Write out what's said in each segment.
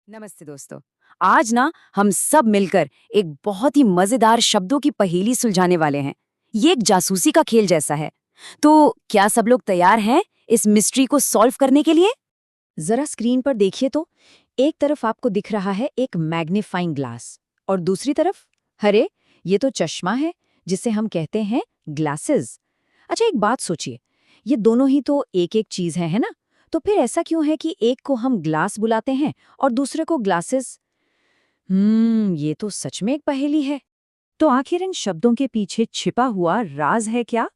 नमस्ते दोस्तों। आज ना हम सब मिलकर एक बहुत ही मजेदार शब्दों की पहेली सुलझाने वाले हैं। ये एक जासूसी का खेल जैसा है। तो क्या सब लोग तैयार हैं इस मिस्ट्री को सॉल्व करने के लिए? जरा स्क्रीन पर देखिए तो एक तरफ आपको दिख रहा है एक मैग्नीफाइंग ग्लास और दूसरी तरफ, अरे ये तो चश्मा है जिसे हम कहते हैं ग्लासेस। अच्छा, एक बात सोचिए, ये दोनों ही तो एक एक चीज है ना? तो फिर ऐसा क्यों है कि एक को हम ग्लास बुलाते हैं और दूसरे को ग्लासेस? ये तो सच में एक पहेली है। तो आखिर इन शब्दों के पीछे छिपा हुआ राज है क्या?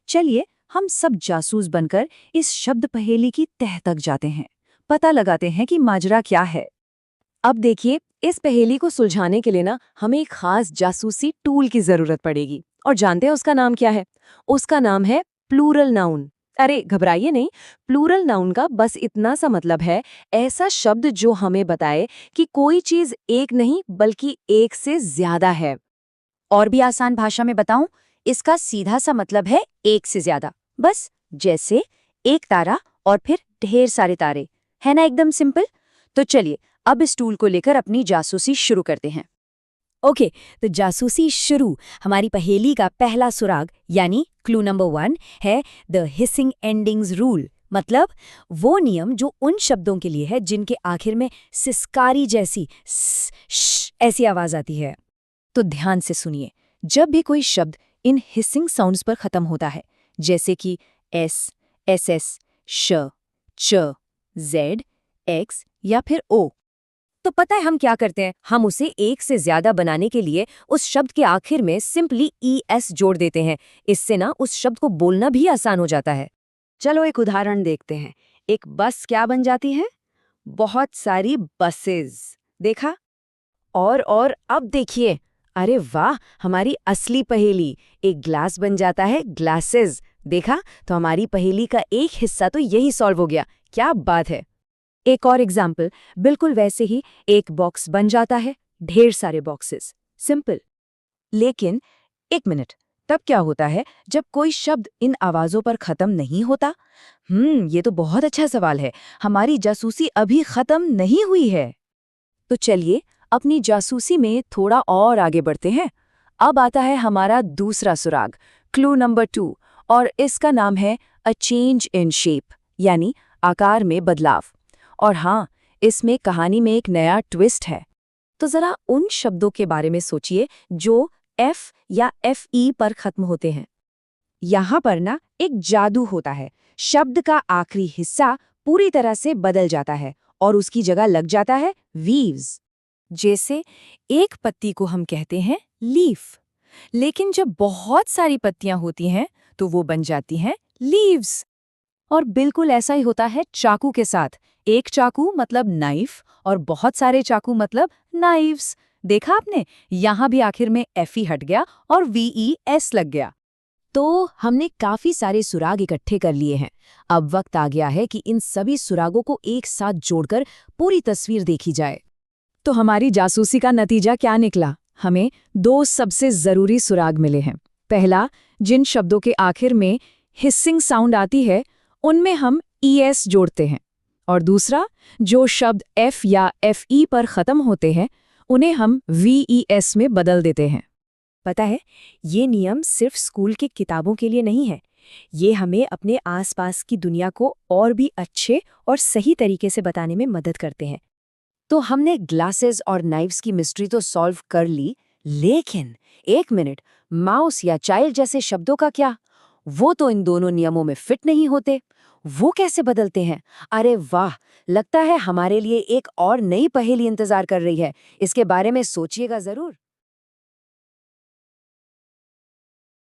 चलिए हम सब जासूस बनकर इस शब्द पहेली की तह तक जाते हैं, पता लगाते हैं कि माजरा क्या है। अब देखिए, इस पहेली को सुलझाने के लिए ना हमें एक खास जासूसी टूल की जरूरत पड़ेगी। और जानते हैं उसका नाम क्या है? उसका नाम है प्लूरल नाउन। अरे घबराइए नहीं, प्लूरल नाउन का बस इतना सा मतलब है ऐसा शब्द जो हमें बताए कि कोई चीज एक नहीं बल्कि एक से ज्यादा है। और भी आसान भाषा में बताऊं, इसका सीधा सा मतलब है एक से ज्यादा। बस जैसे एक तारा और फिर ढेर सारे तारे, है ना? एकदम सिंपल। तो चलिए अब इस टूल को लेकर अपनी जासूसी शुरू करते हैं। ओके, तो जासूसी शुरू। हमारी पहेली का पहला सुराग यानी क्लू नंबर 1 है द हिसिंग एंडिंग्स रूल। मतलब वो नियम जो उन शब्दों के लिए है जिनके आखिर में सिसकारी जैसी ऐसी आवाज आती है। तो ध्यान से सुनिए, जब भी कोई शब्द इन हिसिंग साउंड्स पर खत्म होता है, जैसे कि एस, एस एस, श, च, जेड, एक्स या फिर ओ, तो पता है हम क्या करते हैं? हम उसे एक से ज्यादा बनाने के लिए उस शब्द के आखिर में सिंपली ES जोड़ देते हैं। इससे ना उस शब्द को बोलना भी आसान हो जाता है। चलो एक उदाहरण देखते हैं। एक बस क्या बन जाती है? बहुत सारी बसेस। देखा? और अब देखिए, अरे वाह, हमारी असली पहेली, एक ग्लास बन जाता है ग्लासेस। देखा? तो हमारी पहेली का एक हिस्सा तो यही सॉल्व हो गया। क्या बात है। एक और एग्जाम्पल, बिल्कुल वैसे ही एक बॉक्स बन जाता है ढेर सारे बॉक्सेस। सिंपल। लेकिन एक मिनट, तब क्या होता है जब कोई शब्द इन आवाजों पर खत्म नहीं होता? ये तो बहुत अच्छा सवाल है। हमारी जासूसी अभी खत्म नहीं हुई है। तो चलिए अपनी जासूसी में थोड़ा और आगे बढ़ते हैं। अब आता है हमारा दूसरा सुराग, क्लू नंबर 2, और इसका नाम है अ चेंज इन शेप, यानी आकार में बदलाव। और हाँ, इसमें कहानी में एक नया ट्विस्ट है। तो जरा उन शब्दों के बारे में सोचिए जो F या FE पर खत्म होते हैं। यहाँ पर ना एक जादू होता है। शब्द का आखिरी हिस्सा पूरी तरह से बदल जाता है और उसकी जगह लग जाता है वीव्स। जैसे एक पत्ती को हम कहते हैं लीफ, लेकिन जब बहुत सारी पत्तियां होती हैं तो वो बन जाती हैं लीव्स। और बिल्कुल ऐसा ही होता है चाकू के साथ। एक चाकू मतलब नाइफ और बहुत सारे चाकू मतलब नाइव्स। देखा आपने? यहाँ भी आखिर में FE हट गया और VES लग गया। तो हमने काफी सारे सुराग इकट्ठे कर लिए हैं। अब वक्त आ गया है कि इन सभी सुरागों को एक साथ जोड़कर पूरी तस्वीर देखी जाए। तो हमारी जासूसी का नतीजा क्या निकला? हमें 2 सबसे जरूरी सुराग मिले हैं। पहला, जिन शब्दों के आखिर में हिसिंग साउंड आती है उनमें हम ES जोड़ते हैं। और दूसरा, जो शब्द F या FE पर खत्म होते हैं उन्हें हम VES में बदल देते हैं। पता है, ये नियम सिर्फ स्कूल की किताबों के लिए नहीं है। ये हमें अपने आसपास की दुनिया को और भी अच्छे और सही तरीके से बताने में मदद करते हैं। तो हमने ग्लासेस और नाइफ्स की मिस्ट्री तो सॉल्व कर ली, लेकिन एक मिनट, माउस या चाइल्ड जैसे शब्दों का क्या? वो तो इन दोनों नियमों में फिट नहीं होते। वो कैसे बदलते हैं? अरे वाह, लगता है हमारे लिए एक और नई पहेली इंतजार कर रही है। इसके बारे में सोचिएगा जरूर।